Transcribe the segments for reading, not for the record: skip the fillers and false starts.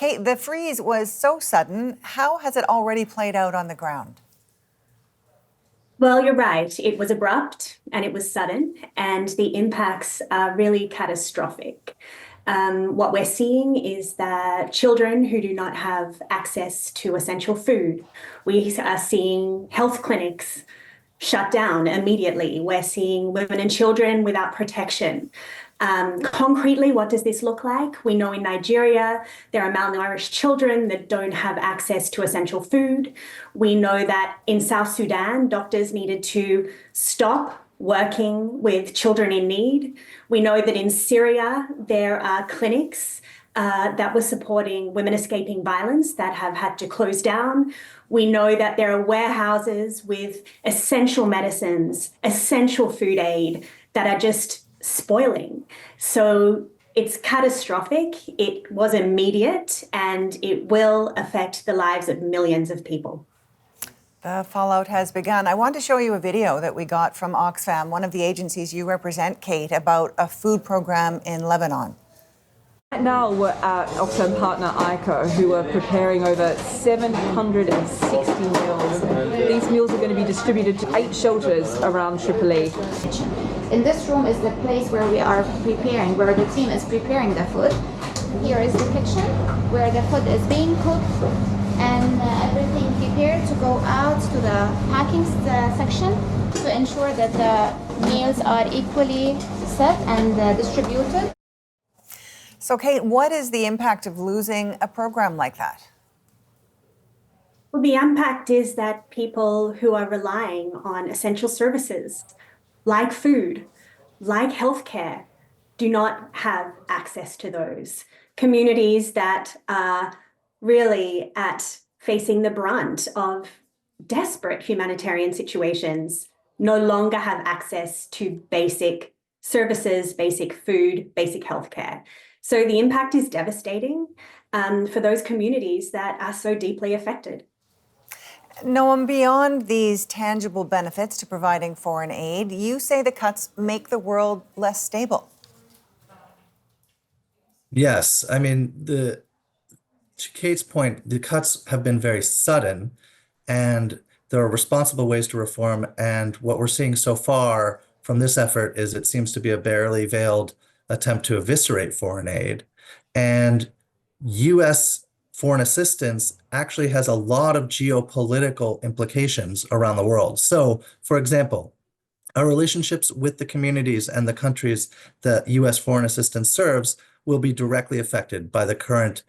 Kate, the freeze was so sudden. How has it already played out on the ground? Well, you're right. It was abrupt and it was sudden, and the impacts are really catastrophic. What we're seeing is that children who do not have access to essential food, we are seeing health clinics shut down immediately. We're seeing women and children without protection. Concretely, what does this look like? We know in Nigeria, there are malnourished children that don't have access to essential food. We know that in South Sudan, doctors needed to stop working with children in need. We know that in Syria, there are clinics that were supporting women escaping violence that have had to close down. We know that there are warehouses with essential medicines, essential food aid that are just spoiling. So it's catastrophic. It was immediate, and it will affect the lives of millions of people. The fallout has begun. I want to show you a video that we got from Oxfam, one of the agencies you represent, Kate, about a food program in Lebanon. Right now we're at Oxfam partner ICO, who are preparing over 760 meals. These meals are going to be distributed to 8 shelters around Tripoli. In this room is the place where we are preparing, where the team is preparing the food. Here is the kitchen where the food is being cooked and everything prepared to go out to the packing section to ensure that the meals are equally set and distributed. So, Kate, what is the impact of losing a program like that? Well, the impact is that people who are relying on essential services like food, like healthcare, do not have access to those. Communities that are really facing the brunt of desperate humanitarian situations no longer have access to basic services, basic food, basic healthcare. So the impact is devastating for those communities that are so deeply affected. Noam, beyond these tangible benefits to providing foreign aid, you say the cuts make the world less stable. Yes, I mean, to Kate's point, the cuts have been very sudden, and there are responsible ways to reform. And what we're seeing so far from this effort is it seems to be a barely veiled attempt to eviscerate foreign aid. And U.S. foreign assistance actually has a lot of geopolitical implications around the world. So, for example, our relationships with the communities and the countries that U.S. foreign assistance serves will be directly affected by the current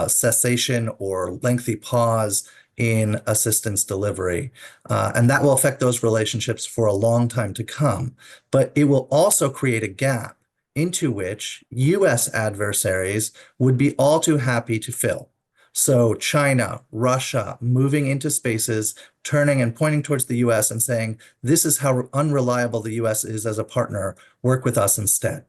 cessation or lengthy pause in assistance delivery. And that will affect those relationships for a long time to come. But it will also create a gap into which U.S. adversaries would be all too happy to fill. So China, Russia, moving into spaces, turning and pointing towards the U.S. and saying, this is how unreliable the U.S. is as a partner, work with us instead.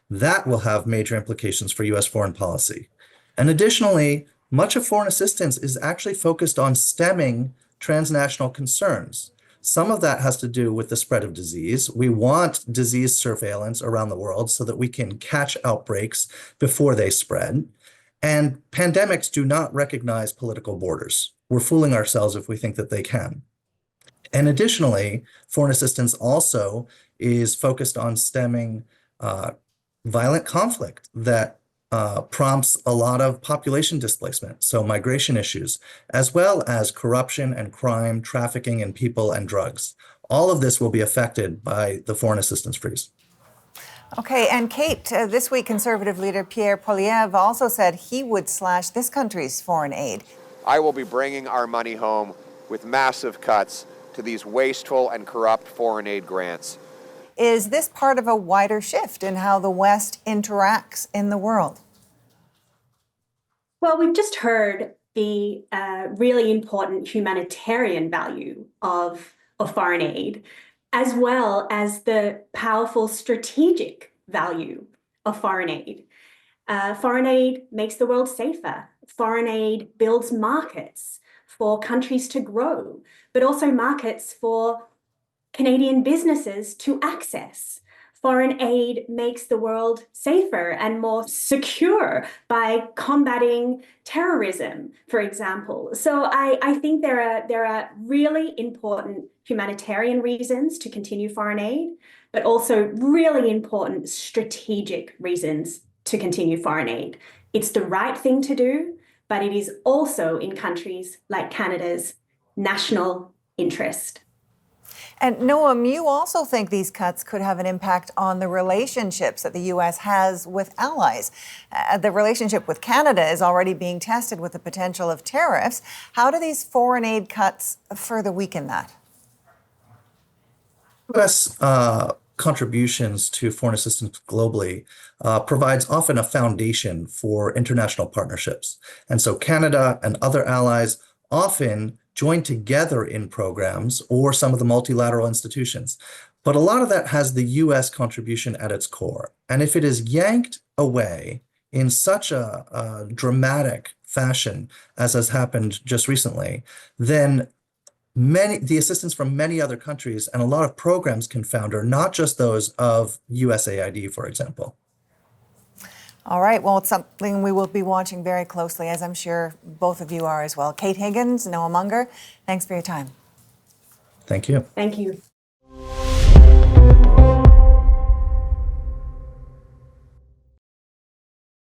That will have major implications for U.S. foreign policy. And additionally, much of foreign assistance is actually focused on stemming transnational concerns. Some of that has to do with the spread of disease. We want disease surveillance around the world so that we can catch outbreaks before they spread. And pandemics do not recognize political borders. We're fooling ourselves if we think that they can. And additionally, foreign assistance also is focused on stemming violent conflict that prompts a lot of population displacement, so migration issues, as well as corruption and crime, trafficking in people and drugs. All of this will be affected by the foreign assistance freeze. Okay, and Kate, this week Conservative leader Pierre Poilievre also said he would slash this country's foreign aid. I will be bringing our money home with massive cuts to these wasteful and corrupt foreign aid grants. Is this part of a wider shift in how the West interacts in the world? Well, we've just heard the really important humanitarian value of foreign aid, as well as the powerful strategic value of foreign aid. Foreign aid makes the world safer. Foreign aid builds markets for countries to grow, but also markets for Canadian businesses to access. foreign aid makes the world safer and more secure by combating terrorism, for example. So I think there are really important humanitarian reasons to continue foreign aid, but also really important strategic reasons to continue foreign aid. It's the right thing to do, but it is also in countries like Canada's national interest. And Noam, you also think these cuts could have an impact on the relationships that the U.S. has with allies. The relationship with Canada is already being tested with the potential of tariffs. How do these foreign aid cuts further weaken that? U.S. Contributions to foreign assistance globally provides often a foundation for international partnerships. And so Canada and other allies often join together in programs or some of the multilateral institutions. But a lot of that has the U.S. contribution at its core. And if it is yanked away in such a dramatic fashion as has happened just recently, then the assistance from many other countries and a lot of programs can founder, not just those of USAID, for example. All right. Well, it's something we will be watching very closely, as I'm sure both of you are as well. Kate Higgins, Noam Unger, thanks for your time. Thank you. Thank you.